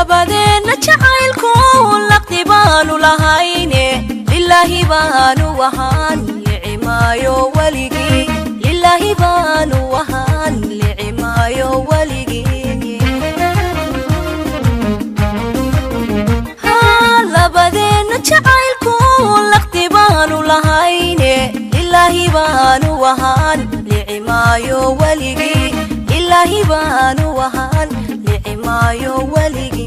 لبدينا جعيلكو لقتبانو لهايني لله بانو وهان لعمايو وليقي لله بانو وهان لعمايو وليقي لبدينا جعيلكو لقتبانو لهايني لله بانو وهان لعمايو وليقي لله بانو وهان لعمايو وليقي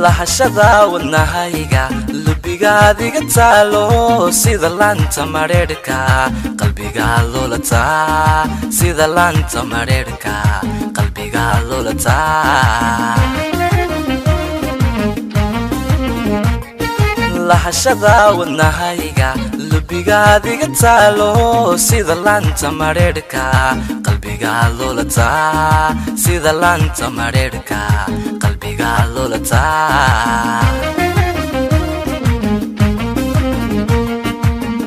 lahashada wadnahayga lubigaadiga taalo sida laanta mareerka qalbiga lolata sida laanta mareerka qalbiga lolata lahashada wadnahayga lubigaadiga taalo sida laanta mareerka qalbiga lolata sida laanta mareerka qalbiga lolata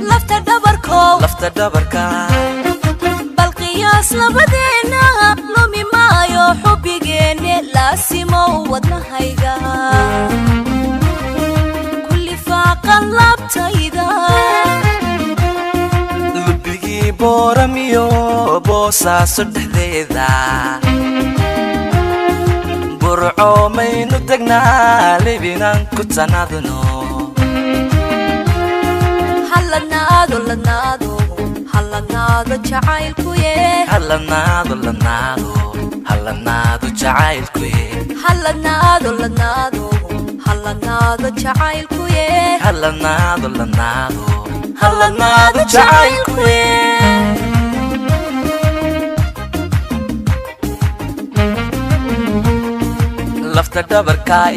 lafta dhabarka bal qiyaas labadeena lumi maayo xubbigeenne laasimo wadnahayga kulli faaqan laabtayda lubigii booramiyo boosaaso dhexdeeda burco maynu degnaa libinaan ku tanaadno halanaado jacaylkuye halanaado jacaylkuye halanaado jacaylkuye halanaado jacaylkuye lafta dhabarkow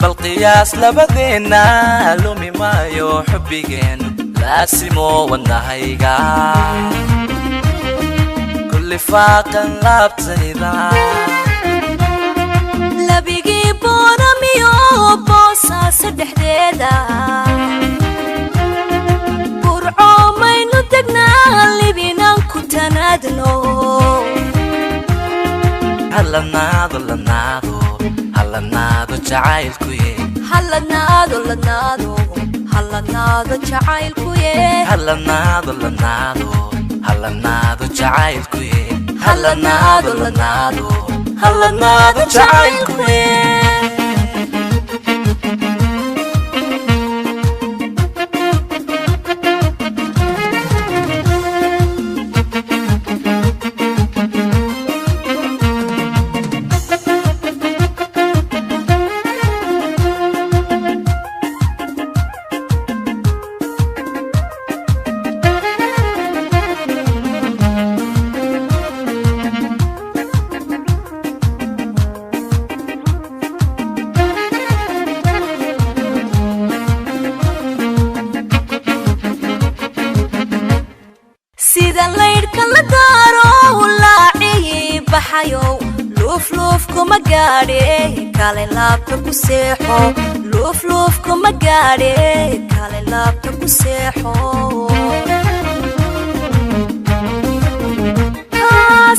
bal qiyaas labadeena lumi maayo xubbigeen laasimo wadnahayga kulli faaqan laabtayda labigii booramiyo boosaaso dhexdeeda burco maynu degnaa libinaan ku tanaadno halanaado jacaylkuye halanaado jacaylkuye halanaado jacaylkuye halanaado jacaylkuye sida laydhka la daaro laaciyi baxayo luuf kuma gaadhe kale laabta ku seexo luuf kuma gaadhe kale laabta ku seexo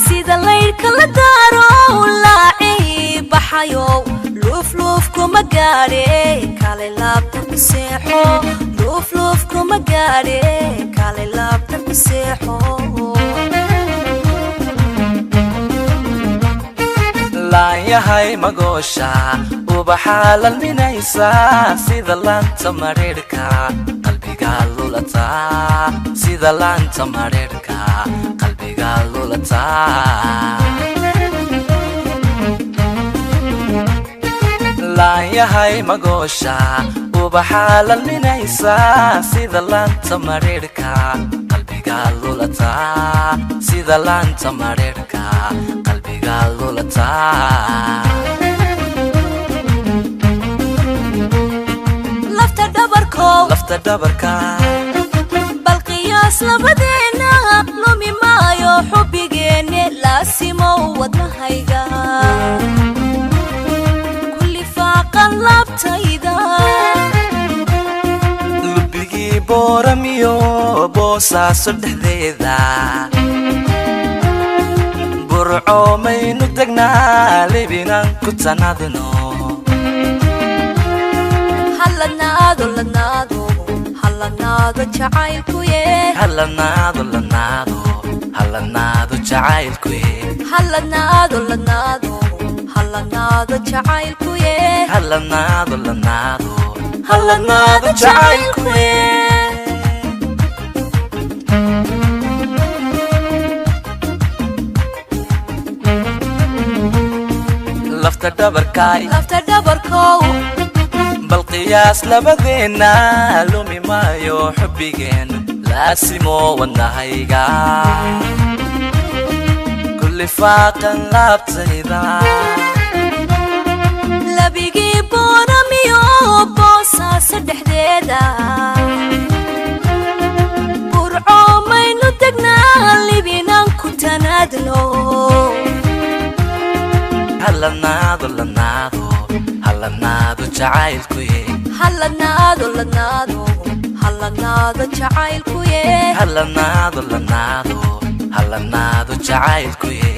sida laydhka la daaro laaciyi baxayo luuf kuma gaadhe kale laabta ku seexo luuf kuma gaadhe kale laabta ku seexo laan yahay magoosha ubaxa lalminaysa sida laanta mareerka qalbiga lolata sida laanta mareerka qalbiga lolata laan yahay magoosha ubaxa lalminaysa sida laanta mareerka qalbiga lolata sida laanta mareerka qalbiga lolata lafta dhabarka bal qiyaas labadeena lumi maayo xubbigeenne laasimo wadnahayga kulli faaqan laabtayda lubigii booramiyo boosaaso dhexdeeda burco maynu degnaa libinan ku tanadno halanaado lanaado halanaado jacaylkuye halanaado lanaado halanaado jacaylkuye halanaado lanaado halanaado jacaylkuye halanaado lanaado halanaado jacaylkuye lafta dhabarkow bal qiyaas labadeena lumi maayo xubbigeen laasimo wadnahayga kulli faaqan laabtayda labigii booramiyo boosaasa dhexdeeda burco maynu degnaa libinan ku tanaadno halanaado lanaado halanaado jacaylkuye halanaado lanaado halanaado jacaylkuye halanaado lanaado halanaado jacaylkuye